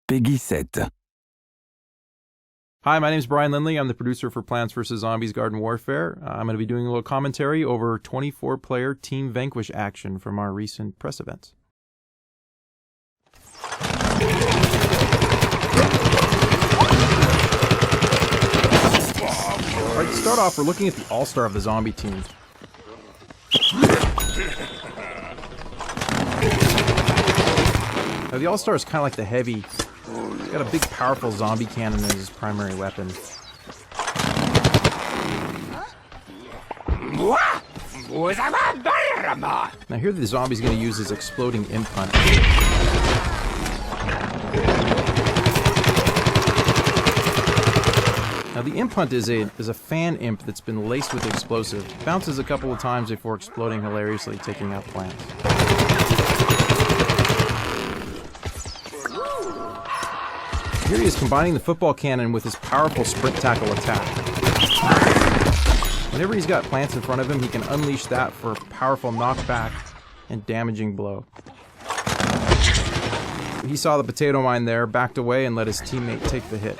Peggy 7. Hi, my name is Brian Lindley. I'm the producer for Plants vs. Zombies Garden Warfare. I'm going to be doing a little commentary over 24-player Team Vanquish action from our recent press events. Alright, to start off, we're looking at the all-star of the zombie team. Now, the all-star is kind of like the heavy. He's got a big, powerful zombie cannon as his primary weapon. Now here the zombie's going to use his exploding imp hunt. Now the imp hunt is a fan imp that's been laced with explosive. Bounces a couple of times before exploding hilariously, taking out plants. Here he is combining the football cannon with his powerful sprint tackle attack. Whenever he's got plants in front of him, he can unleash that for a powerful knockback and damaging blow. He saw the potato mine there, backed away, and let his teammate take the hit.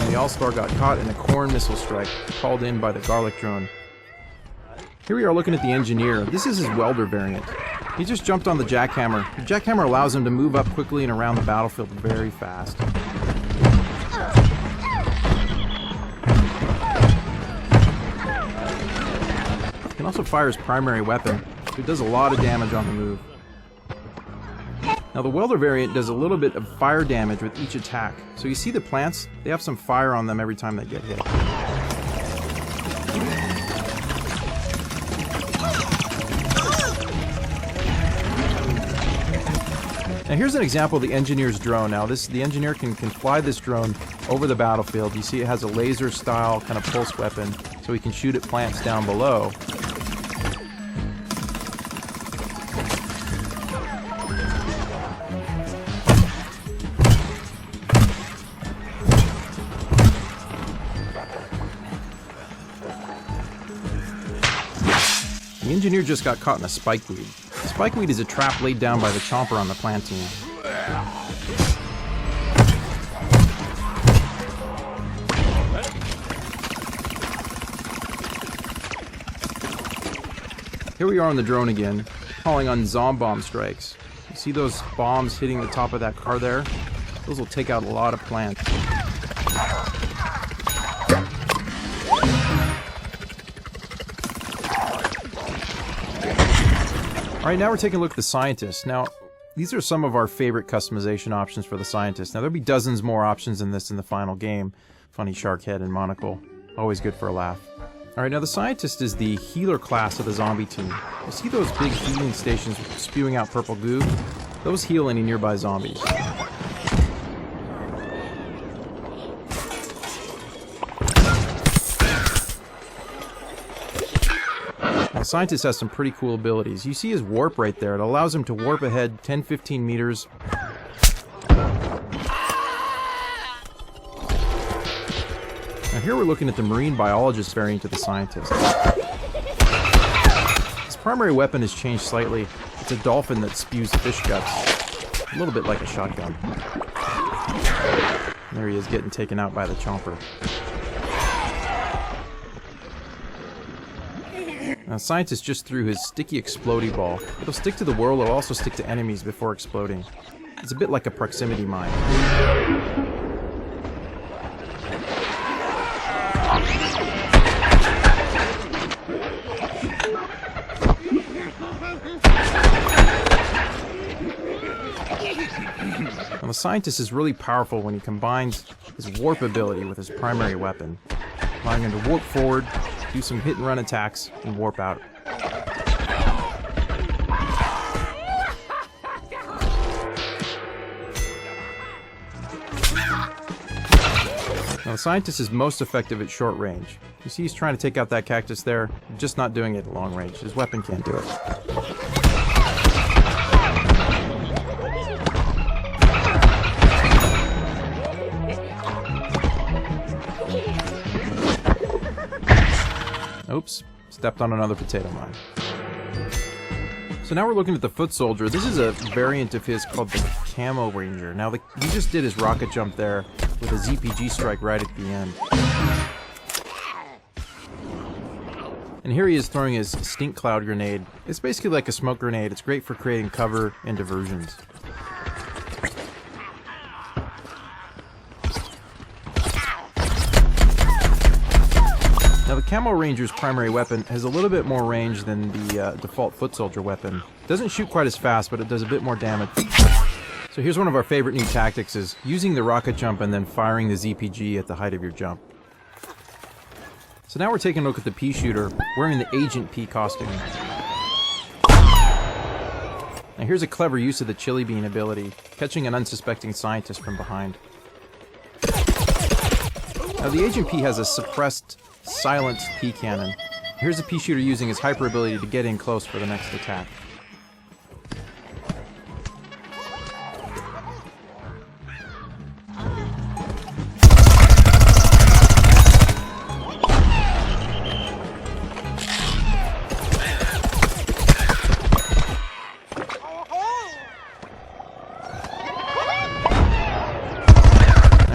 And the All-Star got caught in a corn missile strike, called in by the garlic drone. Here we are looking at the engineer. This is his welder variant. He just jumped on the jackhammer. The jackhammer allows him to move up quickly and around the battlefield very fast. He can also fire his primary weapon, so he does a lot of damage on the move. Now the welder variant does a little bit of fire damage with each attack. So you see the plants, they have some fire on them every time they get hit. Now here's an example of the engineer's drone. Now the engineer can fly this drone over the battlefield. You see it has a laser style kind of pulse weapon, so he can shoot at plants down below. The engineer just got caught in a spikeweed. Spikeweed is a trap laid down by the chomper on the plant team. Here we are on the drone again, calling on bomb strikes. You see those bombs hitting the top of that car there? Those will take out a lot of plants. Alright, now we're taking a look at the scientist. Now, these are some of our favorite customization options for the scientist. Now, there'll be dozens more options than this in the final game. Funny shark head and monocle. Always good for a laugh. Alright, now the scientist is the healer class of the zombie team. You see those big healing stations spewing out purple goo? Those heal any nearby zombies. The scientist has some pretty cool abilities. You see his warp right there. It allows him to warp ahead 10-15 meters. Now here we're looking at the marine biologist variant of the scientist. His primary weapon has changed slightly. It's a dolphin that spews fish guts. A little bit like a shotgun. There he is getting taken out by the chomper. Now, the scientist just threw his sticky explodey ball. It'll stick to the world, it'll also stick to enemies before exploding. It's a bit like a proximity mine. Now, the scientist is really powerful when he combines his warp ability with his primary weapon, allowing him to warp forward, do some hit and run attacks, and warp out. Now the scientist is most effective at short range. You see he's trying to take out that cactus there, just not doing it at long range. His weapon can't do it. Oops, Stepped on another potato mine. So now we're looking at the foot soldier. This is a variant of his called the Camo Ranger. Now he just did his rocket jump there with a ZPG strike right at the end. And here he is throwing his stink cloud grenade. It's basically like a smoke grenade. It's great for creating cover and diversions. Now the Camo Ranger's primary weapon has a little bit more range than the default foot soldier weapon. Doesn't shoot quite as fast, but it does a bit more damage. So here's one of our favorite new tactics, is using the rocket jump and then firing the ZPG at the height of your jump. So now we're taking a look at the pea shooter wearing the Agent P costume. Now here's a clever use of the chili bean ability, catching an unsuspecting scientist from behind. Now the Agent P has a suppressed, silenced pea cannon. Here's the pea shooter using his hyper ability to get in close for the next attack.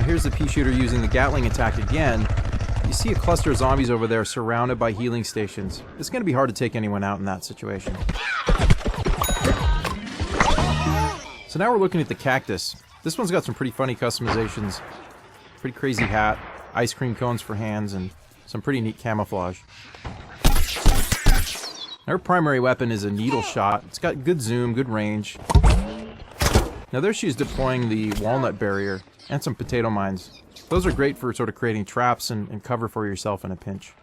Here's the pea shooter using the Gatling attack again. You see a cluster of zombies over there surrounded by healing stations. It's going to be hard to take anyone out in that situation. So now we're looking at the Cactus. This one's got some pretty funny customizations. Pretty crazy hat, ice cream cones for hands, and some pretty neat camouflage. Her primary weapon is a needle shot. It's got good zoom, good range. Now there she is deploying the walnut barrier and some potato mines. Those are great for sort of creating traps and cover for yourself in a pinch.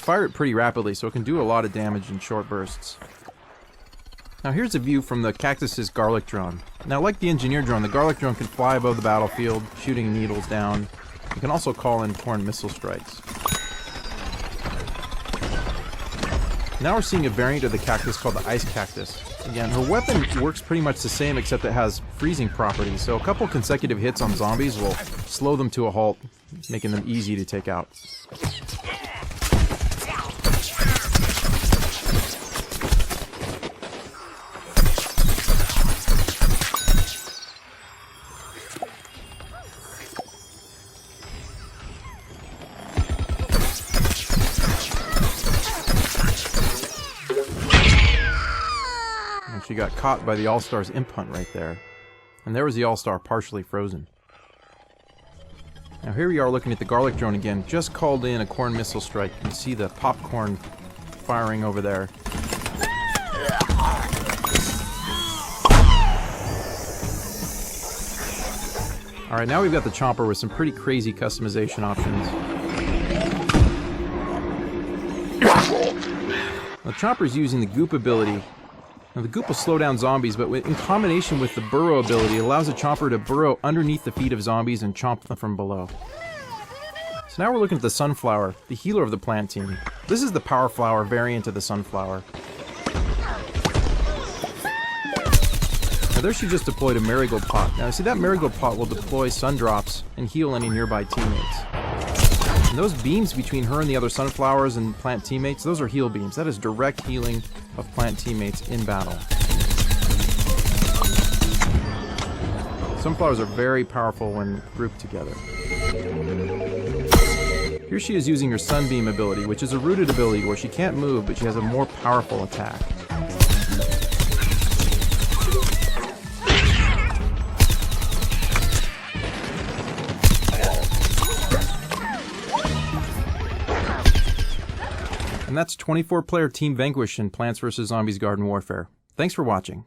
Fire it pretty rapidly so it can do a lot of damage in short bursts. Now here's a view from the Cactus's garlic drone. Now like the engineer drone, the garlic drone can fly above the battlefield, shooting needles down. You can also call in corn missile strikes. Now we're seeing a variant of the Cactus called the Ice Cactus. Again, her weapon works pretty much the same except it has freezing properties, so a couple consecutive hits on zombies will slow them to a halt, making them easy to take out. She got caught by the All-Star's imp hunt right there. And there was the All-Star partially frozen. Now here we are looking at the garlic drone again. Just called in a corn missile strike. You can see the popcorn firing over there. Alright, now we've got the Chomper with some pretty crazy customization options. The Chomper's using the Goop ability. Now the Goop will slow down zombies, but in combination with the Burrow ability, it allows the Chomper to burrow underneath the feet of zombies and chomp them from below. So now we're looking at the Sunflower, the healer of the plant team. This is the Power Flower variant of the Sunflower. Now there she just deployed a Marigold Pot. Now see, that Marigold Pot will deploy Sun Drops and heal any nearby teammates. And those beams between her and the other Sunflowers and plant teammates, those are heal beams. That is direct healing of plant teammates in battle. Sunflowers are very powerful when grouped together. Here she is using her Sunbeam ability, which is a rooted ability where she can't move, but she has a more powerful attack. And that's 24-player Team Vanquish in Plants vs. Zombies Garden Warfare. Thanks for watching.